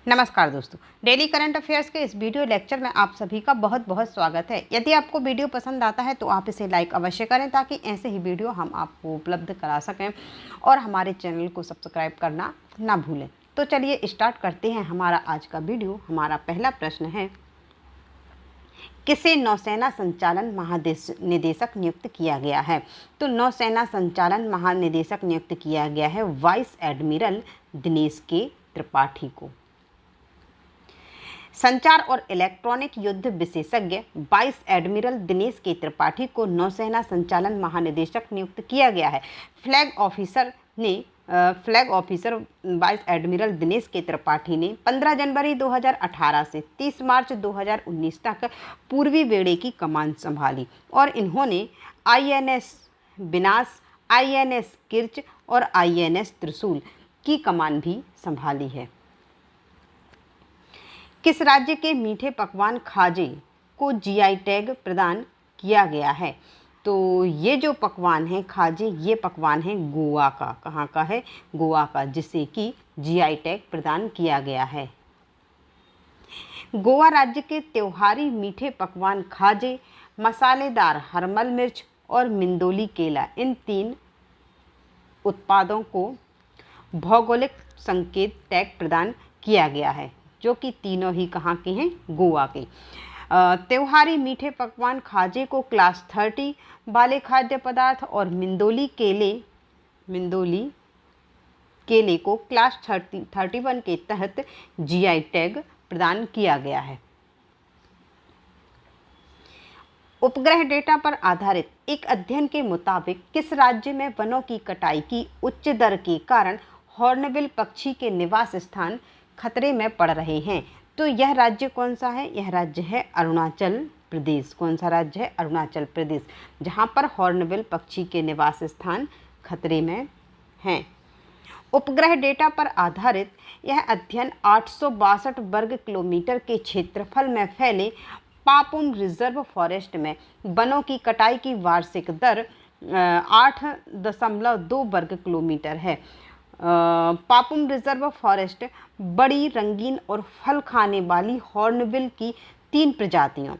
नमस्कार दोस्तों, daily current affairs के इस वीडियो लेक्चर में आप सभी का बहुत बहुत स्वागत है। यदि आपको वीडियो पसंद आता है तो आप इसे लाइक अवश्य करें ताकि ऐसे ही वीडियो हम आपको उपलब्ध करा सकें और हमारे चैनल को सब्सक्राइब करना ना भूलें। तो चलिए स्टार्ट करते हैं हमारा आज का वीडियो। हमारा पहला प्रश्न है, किसे नौसेना संचालन महानिदेशक नियुक्त किया गया है? तो नौसेना संचालन महानिदेशक नियुक्त किया गया है वाइस एडमिरल दिनेश के त्रिपाठी को। संचार और इलेक्ट्रॉनिक युद्ध विशेषज्ञ वाइस एडमिरल दिनेश के त्रिपाठी को नौसेना संचालन महानिदेशक नियुक्त किया गया है। Flag officer vice admiral Dinesh के त्रिपाठी ने 15 जनवरी 2018 से 30 मार्च 2019 तक पूर्वी बेड़े की कमान संभाली और इन्होंने INS विनाश, INS किर्च और INS त्रिशूल की कमान भी संभाली है। किस राज्य के मीठे पकवान खाजे को GI टैग प्रदान किया गया है? तो ये जो पकवान है खाजे, ये पकवान है गोवा का। कहाँ का है? गोवा का, जिसे कि GI टैग प्रदान किया गया है। गोवा राज्य के त्योहारी मीठे पकवान खाजे, मसालेदार हरमल मिर्च और मिंदोली केला, इन 3 उत्पादों को भौगोलिक संकेत टैग प्रदान किया गया है, जो कि तीनों ही कहाँ के हैं? गोवा के। त्योहारी मीठे पकवान खाजे को क्लास 30 वाले खाद्य पदार्थ और मिंदोली केले को क्लास 31 के तहत GI टैग प्रदान किया गया है। उपग्रह डेटा पर आधारित एक अध्ययन के मुताबिक किस राज्य में वनों की कटाई की उच्च दर के कारण हॉर्नबिल पक्षी के निवास स्थान खतरे में पड़ रहे हैं? तो यह राज्य कौन सा है? यह राज्य है अरुणाचल प्रदेश। कौन सा राज्य है? अरुणाचल प्रदेश, जहां पर हॉर्नबिल पक्षी के निवास स्थान खतरे में हैं। उपग्रह डेटा पर आधारित यह अध्ययन 862 वर्ग किलोमीटर के क्षेत्रफल में फैले पापुम रिजर्व फॉरेस्ट में वनों की कटाई की वार्षिक दर 8.2 वर्ग किलोमीटर है। पापुम रिजर्व फॉरेस्ट बड़ी, रंगीन और फल खाने वाली हॉर्नबिल की 3 प्रजातियां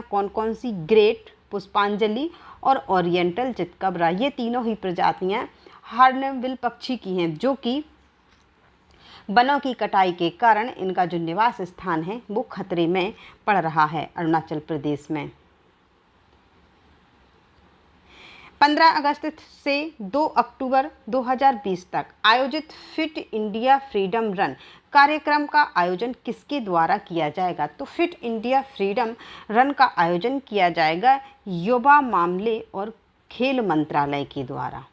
कौन कौन सी? ग्रेट, पुष्पांजलि और ओरिएंटल चितकबरा, ये तीनों ही प्रजातियां हॉर्नबिल पक्षी की हैं, जो कि वनों की कटाई के कारण इनका जो निवास स्थान है वो खतरे में पड़ रहा है अरुणाचल प्रदेश में। 15 अगस्त से 2 अक्टूबर 2020 तक आयोजित फिट इंडिया फ्रीडम रन कार्यक्रम का आयोजन किसके द्वारा किया जाएगा? तो फिट इंडिया फ्रीडम रन का आयोजन किया जाएगा युवा मामले और खेल मंत्रालय के द्वारा।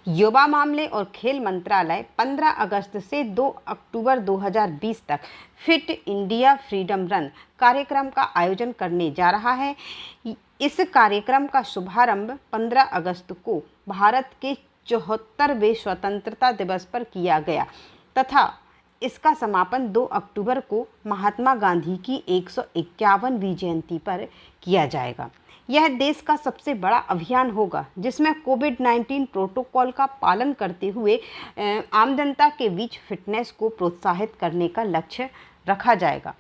युवा मामले और खेल मंत्रालय 15 अगस्त से 2 अक्टूबर 2020 तक फिट इंडिया फ्रीडम रन कार्यक्रम का आयोजन करने जा रहा है। इस कार्यक्रम का शुभारंभ 15 अगस्त को भारत के 74वें स्वतंत्रता दिवस पर किया गया तथा इसका समापन 2 अक्टूबर को महात्मा गांधी की 151वीं जयंती पर किया जाएगा। यह देश का सबसे बड़ा अभियान होगा जिसमें कोविड-19 प्रोटोकॉल का पालन करते हुए आम जनता के बीच फिटनेस को प्रोत्साहित करने का लक्ष्य रखा जाएगा।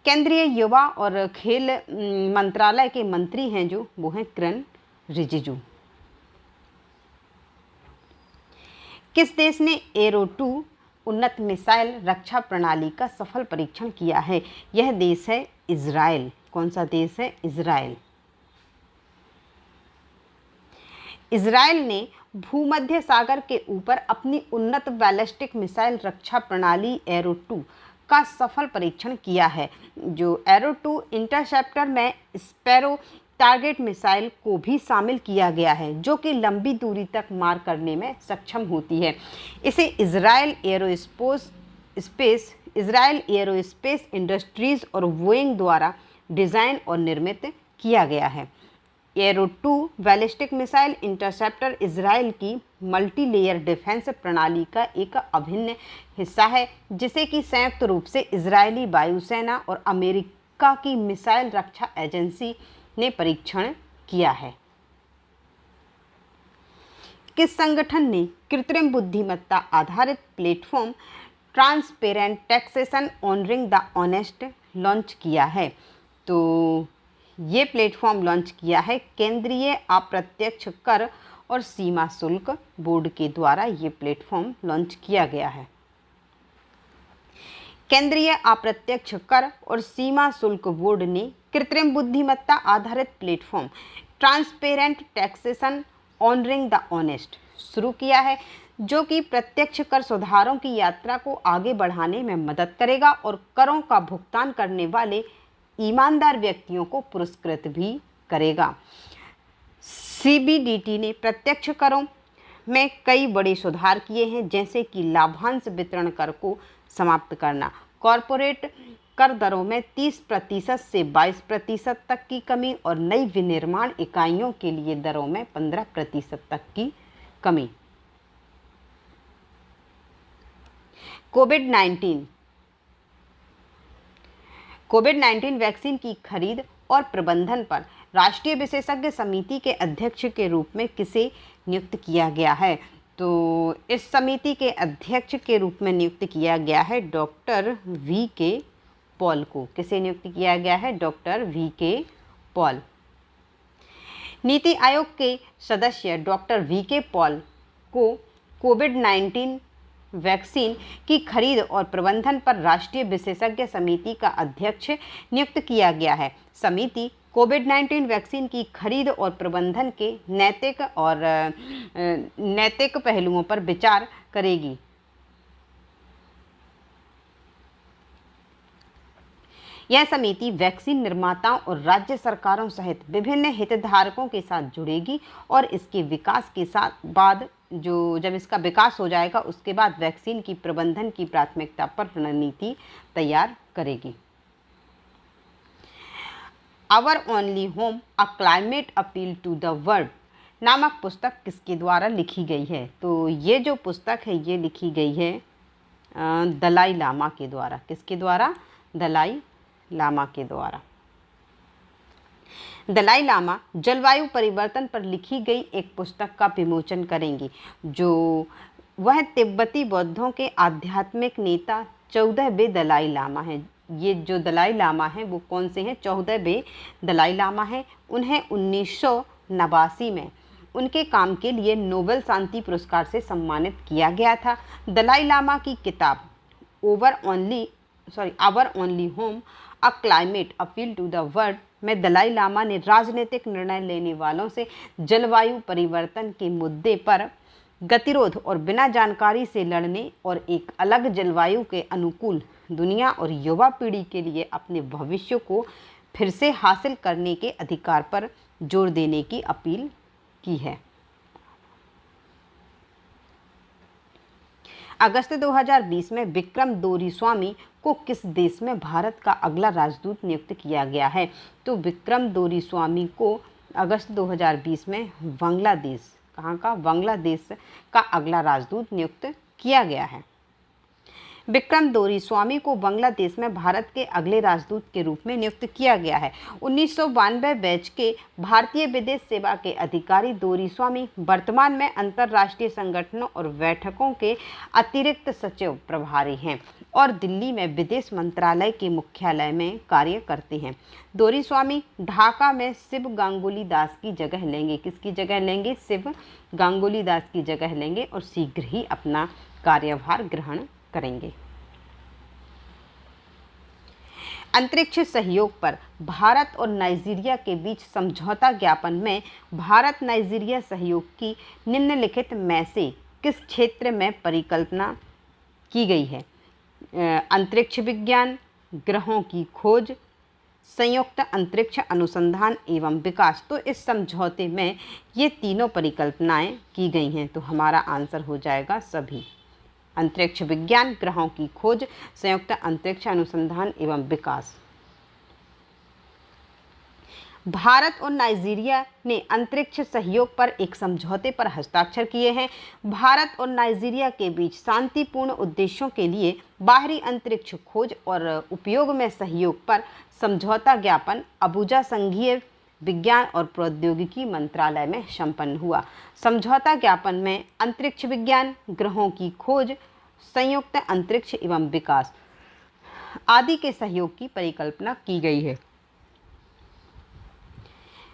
केंद्रीय युवा और खेल मंत्रालय के मंत्री हैं जो, वो हैं किरण रिजिजू। किस देश ने एरो 2 उन्नत मिसाइल रक्षा प्रणाली का सफल परीक्षण किया है? यह देश है इजराइल। कौन सा देश है? इजराइल। इजराइल ने भूमध्य सागर के ऊपर अपनी उन्नत बैलिस्टिक मिसाइल रक्षा प्रणाली एरो 2 का सफल परीक्षण किया है। जो एरो 2 इंटरसेप्टर में स्पैरो टारगेट मिसाइल को भी शामिल किया गया है, जो कि लंबी दूरी तक मार करने में सक्षम होती है। इसे इजराइल एरोस्पेस इंडस्ट्रीज और बोइंग द्वारा डिज़ाइन और निर्मित किया गया है। Arrow 2 ballistic missile interceptor Israel की मल्टी लेयर डिफेंस प्रणाली का एक अभिन्न हिस्सा है, जिसे कि संयुक्त रूप से इजरायली वायुसेना और अमेरिका की मिसाइल रक्षा एजेंसी ने परीक्षण किया है। किस संगठन ने कृत्रिम बुद्धिमत्ता आधारित platform transparent taxation honouring the honest launch किया है? तो ये प्लेटफॉर्म लॉन्च किया है केंद्रीय अप्रत्यक्ष कर और सीमा शुल्क बोर्ड के द्वारा ये प्लेटफॉर्म लॉन्च किया गया है। केंद्रीय अप्रत्यक्ष कर और सीमा शुल्क बोर्ड ने कृत्रिम बुद्धिमत्ता आधारित platform transparent taxation honouring the honest शुरू किया है, जो कि प्रत्यक्ष कर सुधारों की यात्रा को आगे बढ़ाने में मदद करेगा और करों का भुगतान करने वाले ईमानदार व्यक्तियों को पुरस्कृत भी करेगा। सीबीडीटी ने प्रत्यक्ष करों में कई बड़े सुधार किए हैं, जैसे कि लाभांश वितरण कर को समाप्त करना, कॉरपोरेट कर दरों में 30% से 22% तक की कमी और नई विनिर्माण इकाइयों के लिए दरों में 15% तक की कमी। कोविड-19 वैक्सीन की खरीद और प्रबंधन पर राष्ट्रीय विशेषज्ञ समिति के अध्यक्ष के रूप में किसे नियुक्त किया गया है? तो इस समिति के अध्यक्ष के रूप में नियुक्त किया गया है डॉक्टर वी.के. पॉल को। किसे नियुक्त किया गया है? Doctor VK. Paul. NITI Aayog के सदस्य डॉक्टर वी.के. पॉल को कोविड-19 वैक्सीन की खरीद और प्रबंधन पर राष्ट्रीय विशेषज्ञ समिति का अध्यक्ष नियुक्त किया गया है। समिति कोविड-19 वैक्सीन की खरीद और प्रबंधन के नैतिक पहलुओं पर विचार करेगी। यह समिति वैक्सीन निर्माताओं और राज्य सरकारों सहित विभिन्न हितधारकों के साथ जुड़ेगी और इसके विकास के बाद जब इसका विकास हो जाएगा उसके बाद वैक्सीन की प्रबंधन की प्राथमिकता पर रणनीति तैयार करेगी। Our only home a climate appeal to the world नामक पुस्तक किसके द्वारा लिखी गई है? तो ये जो पुस्तक है ये लिखी गई है दलाई लामा के द्वारा। किसके द्वारा? दलाई लामा के द्वारा। दलाई लामा जलवायु परिवर्तन पर लिखी गई एक पुस्तक का विमोचन करेंगे, जो वह तिब्बती बौद्धों के आध्यात्मिक नेता 14वें दलाई लामा हैं। ये जो दलाई लामा हैं वो कौन से हैं? 14वें दलाई लामा हैं। उन्हें 1989 में उनके काम के लिए नोबेल शांति पुरस्कार से सम्मानित किया गया था। दलाई लामा की किताब our only home a climate appeal to the world में दलाई लामा ने राजनीतिक निर्णय लेने वालों से जलवायु परिवर्तन के मुद्दे पर गतिरोध और बिना जानकारी से लड़ने और एक अलग जलवायु के अनुकूल दुनिया और युवा पीढ़ी के लिए अपने भविष्य को फिर से हासिल करने के अधिकार पर जोर देने की अपील की है। अगस्त 2020 में विक्रम दोरीस्वामी को किस देश में भारत का अगला राजदूत नियुक्त किया गया है? तो विक्रम दोरीस्वामी को अगस्त 2020 में बांग्लादेश, कहाँ का? बांग्लादेश का अगला राजदूत नियुक्त किया गया है। विक्रम दोरीस्वामी को बांग्लादेश में भारत के अगले राजदूत के रूप में नियुक्त किया गया है। 1992 बैच के भारतीय विदेश सेवा के अधिकारी दोरीस्वामी वर्तमान में अंतर्राष्ट्रीय संगठनों और बैठकों के अतिरिक्त सचिव प्रभारी हैं और दिल्ली में विदेश मंत्रालय के मुख्यालय में कार्य करते हैं। दोरीस्वामी ढाका में शिव गांगुली दास की जगह लेंगे। किसकी जगह लेंगे? शिव गांगुली दास की जगह लेंगे और शीघ्र ही अपना कार्यभार ग्रहण करेंगे। अंतरिक्ष सहयोग पर भारत और नाइजीरिया के बीच समझौता ज्ञापन में भारत नाइजीरिया सहयोग की निम्नलिखित में से किस क्षेत्र में परिकल्पना की गई है? अंतरिक्ष विज्ञान, ग्रहों की खोज, संयुक्त अंतरिक्ष अनुसंधान एवं विकास। तो इस समझौते में ये तीनों परिकल्पनाएं की गई हैं, तो हमारा आंसर हो जाएगा सभी। अंतरिक्ष विज्ञान, ग्रहों की खोज, संयुक्त अंतरिक्ष अनुसंधान एवं विकास। भारत और नाइजीरिया ने अंतरिक्ष सहयोग पर एक समझौते पर हस्ताक्षर किए हैं। भारत और नाइजीरिया के बीच शांतिपूर्ण उद्देश्यों के लिए बाहरी अंतरिक्ष खोज और उपयोग में सहयोग पर समझौता ज्ञापन अबुजा संघीय विज्ञान और प्रौद्योगिकी मंत्रालय में संपन्न हुआ। समझौता ज्ञापन में अंतरिक्ष विज्ञान, ग्रहों की खोज, संयुक्त अंतरिक्ष एवं विकास आदि के सहयोग की परिकल्पना की गई है।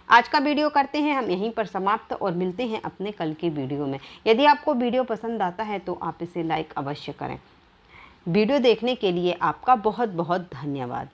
आज का वीडियो करते हैं हम यहीं पर समाप्त और मिलते हैं अपने कल के वीडियो में। यदि आपको वीडियो पसंद आता है तो आप इसे लाइक अवश्य करें। वीडियो देखने के लिए आपका बहुत बहुत धन्यवाद।